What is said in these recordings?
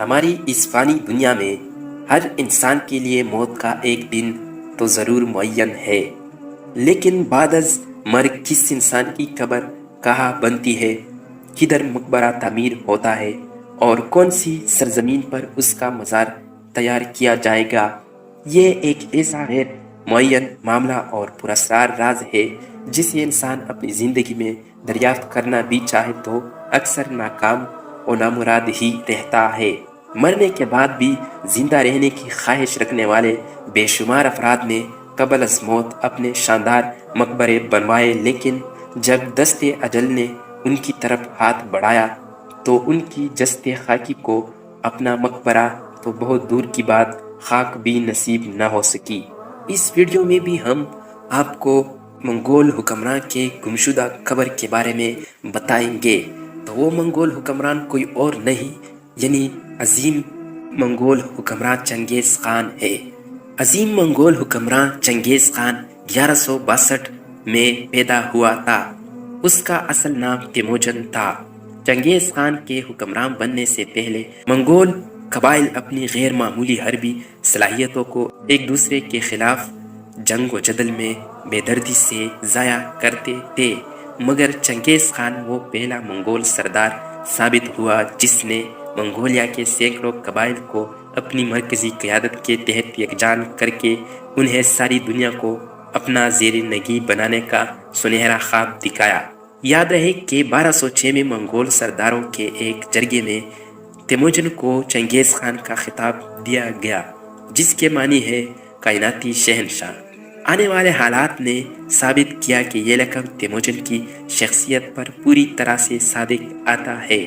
ہماری اس فانی دنیا میں ہر انسان کے لیے موت کا ایک دن تو ضرور معین ہے، لیکن بعد از مرگ کس انسان کی قبر کہاں بنتی ہے، کدھر مقبرہ تعمیر ہوتا ہے اور کون سی سرزمین پر اس کا مزار تیار کیا جائے گا، یہ ایک ایسا غیر معین معاملہ اور پراسرار راز ہے جسے انسان اپنی زندگی میں دریافت کرنا بھی چاہے تو اکثر ناکام و نامراد ہی رہتا ہے۔ مرنے کے بعد بھی زندہ رہنے کی خواہش رکھنے والے بے شمار افراد نے قبل از موت اپنے شاندار مقبرے بنوائے، لیکن جب دست اجل نے ان کی طرف ہاتھ بڑھایا تو ان کی جست خاکی کو اپنا مقبرہ تو بہت دور کی بات خاک بھی نصیب نہ ہو سکی۔ اس ویڈیو میں بھی ہم آپ کو منگول حکمران کے گمشدہ قبر کے بارے میں بتائیں گے۔ تو وہ منگول حکمران کوئی اور نہیں یعنی عظیم منگول حکمران چنگیز خان ہے۔ عظیم منگول حکمران چنگیز خان 1162 میں پیدا ہوا تھا۔ اس کا اصل نام تیموجن تھا۔ چنگیز خان کے حکمران بننے سے پہلے منگول قبائل اپنی غیر معمولی حربی صلاحیتوں کو ایک دوسرے کے خلاف جنگ و جدل میں بے دردی سے ضائع کرتے تھے، مگر چنگیز خان وہ پہلا منگول سردار ثابت ہوا جس نے منگولیا کے سینکڑوں قبائل کو اپنی مرکزی قیادت کے تحت یکجان کر کے انہیں ساری دنیا کو اپنا زیر نگی بنانے کا سنہرا خواب دکھایا۔ یاد رہے کہ 1206 میں منگول سرداروں کے ایک جرگے میں تیموجن کو چنگیز خان کا خطاب دیا گیا، جس کے معنی ہے کائناتی شہنشاہ۔ آنے والے حالات نے ثابت کیا کہ یہ لقب تیموجن کی شخصیت پر پوری طرح سے صادق آتا ہے۔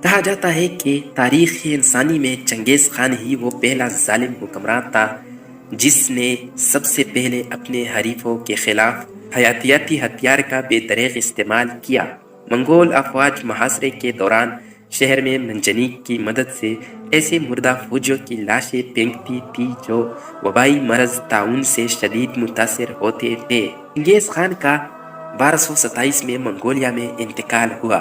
کہا جاتا ہے کہ تاریخ انسانی میں چنگیز خان ہی وہ پہلا ظالم حکمران تھا جس نے سب سے پہلے اپنے حریفوں کے خلاف حیاتیاتی ہتھیار کا بے دریغ استعمال کیا۔ منگول افواج محاصرے کے دوران شہر میں منجنیق کی مدد سے ایسے مردہ فوجیوں کی لاشیں پھینکتی تھی جو وبائی مرض طاعون سے شدید متاثر ہوتے تھے۔ چنگیز خان کا 1227 میں منگولیا میں انتقال ہوا۔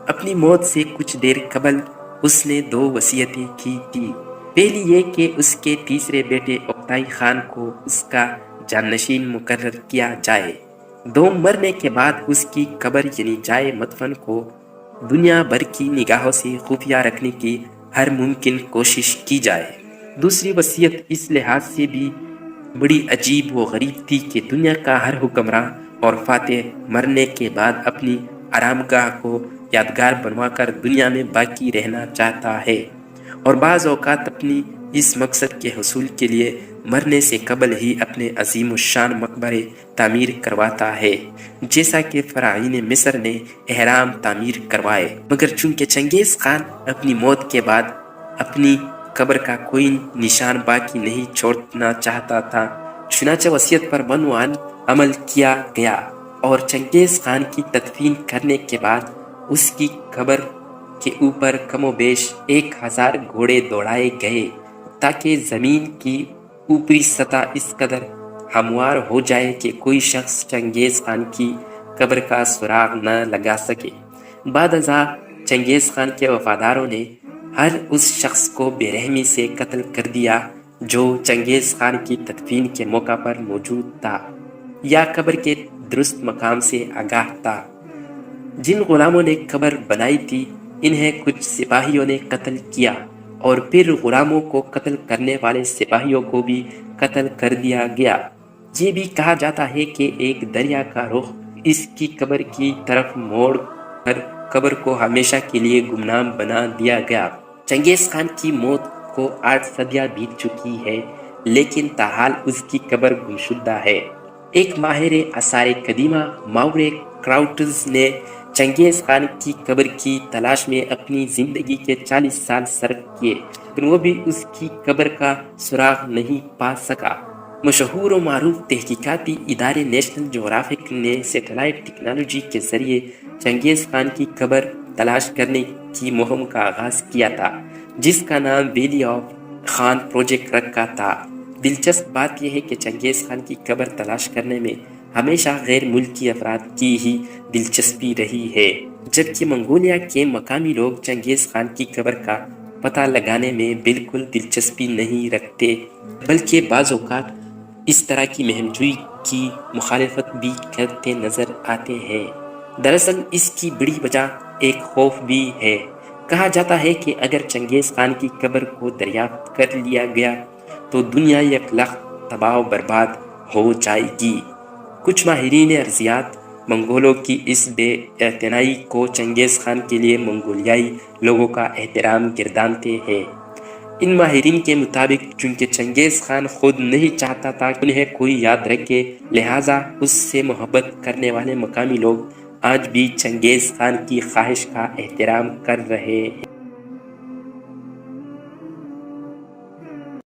اپنی موت سے کچھ دیر قبل اس نے 2 وصیتیں کی تھی۔ پہلی یہ کہ اس کے تیسرے بیٹے اوکتائی خان کو اس کا جانشین مقرر کیا جائے۔ مرنے کے بعد اس کی قبر یعنی جائے مدفن کو دنیا بھر کی نگاہوں سے خفیہ رکھنے کی ہر ممکن کوشش کی جائے۔ دوسری وصیت اس لحاظ سے بھی بڑی عجیب و غریب تھی کہ دنیا کا ہر حکمراں اور فاتح مرنے کے بعد اپنی آرامگاہ کو یادگار بنوا کر دنیا میں باقی رہنا چاہتا ہے، اور بعض اوقات اپنی اس مقصد کے حصول کے لیے مرنے سے قبل ہی اپنے عظیم الشان مقبرے تعمیر کرواتا ہے، جیسا کہ فراعین مصر نے اہرام تعمیر کروائے۔ مگر چونکہ چنگیز خان اپنی موت کے بعد اپنی قبر کا کوئی نشان باقی نہیں چھوڑنا چاہتا تھا، چنانچہ وصیت پر عنوان عمل کیا گیا اور چنگیز خان کی تدفین کرنے کے بعد اس کی قبر کے اوپر کم و بیش 1000 گھوڑے دوڑائے گئے تاکہ زمین کی اوپری سطح اس قدر ہموار ہو جائے کہ کوئی شخص چنگیز خان کی قبر کا سراغ نہ لگا سکے۔ بعد ازاں چنگیز خان کے وفاداروں نے ہر اس شخص کو بے رحمی سے قتل کر دیا جو چنگیز خان کی تدفین کے موقع پر موجود تھا یا قبر کے درست مقام سے آگاہ تھا۔ جن غلاموں نے قبر بنائی تھی انہیں کچھ سپاہیوں نے قتل کیا اور پھر غلاموں کو قتل کرنے والے سپاہیوں کو بھی قتل کر دیا گیا۔ یہ بھی کہا جاتا ہے کہ ایک دریا کا رخ اس کی قبر کی طرف موڑ کر قبر کو ہمیشہ کے لیے گمنام بنا دیا گیا۔ چنگیز خان کی موت کو 8 صدیاں بیت چکی ہے، لیکن تاحال اس کی قبر گمشدہ ہے۔ ایک ماہر آثار قدیمہ ماورے کراؤٹز نے چنگیز خان کی قبر کی تلاش میں اپنی زندگی کے 40 سال صرف کیے، لیکن وہ بھی اس کی قبر کا سراغ نہیں پا سکا۔ مشہور و معروف تحقیقاتی ادارے نیشنل جغرافک نے سیٹلائٹ ٹیکنالوجی کے ذریعے چنگیز خان کی قبر تلاش کرنے کی مہم کا آغاز کیا تھا، جس کا نام ویلی آف خان پروجیکٹ رکھا تھا۔ دلچسپ بات یہ ہے کہ چنگیز خان کی قبر تلاش کرنے میں ہمیشہ غیر ملکی افراد کی ہی دلچسپی رہی ہے، جبکہ منگولیا کے مقامی لوگ چنگیز خان کی قبر کا پتہ لگانے میں بالکل دلچسپی نہیں رکھتے، بلکہ بعض اوقات اس طرح کی مہم جوئی کی مخالفت بھی کرتے نظر آتے ہیں۔ دراصل اس کی بڑی وجہ ایک خوف بھی ہے۔ کہا جاتا ہے کہ اگر چنگیز خان کی قبر کو دریافت کر لیا گیا تو دنیا یک لخت تباہ و برباد ہو جائے گی۔ کچھ ماہرین ارضیات منگولوں کی اس بے اعتنائی کو چنگیز خان کے لیے منگولیائی لوگوں کا احترام گردانتے ہیں۔ ان ماہرین کے مطابق چونکہ چنگیز خان خود نہیں چاہتا تھا کہ انہیں کوئی یاد رکھے، لہٰذا اس سے محبت کرنے والے مقامی لوگ آج بھی چنگیز خان کی خواہش کا احترام کر رہے ہیں۔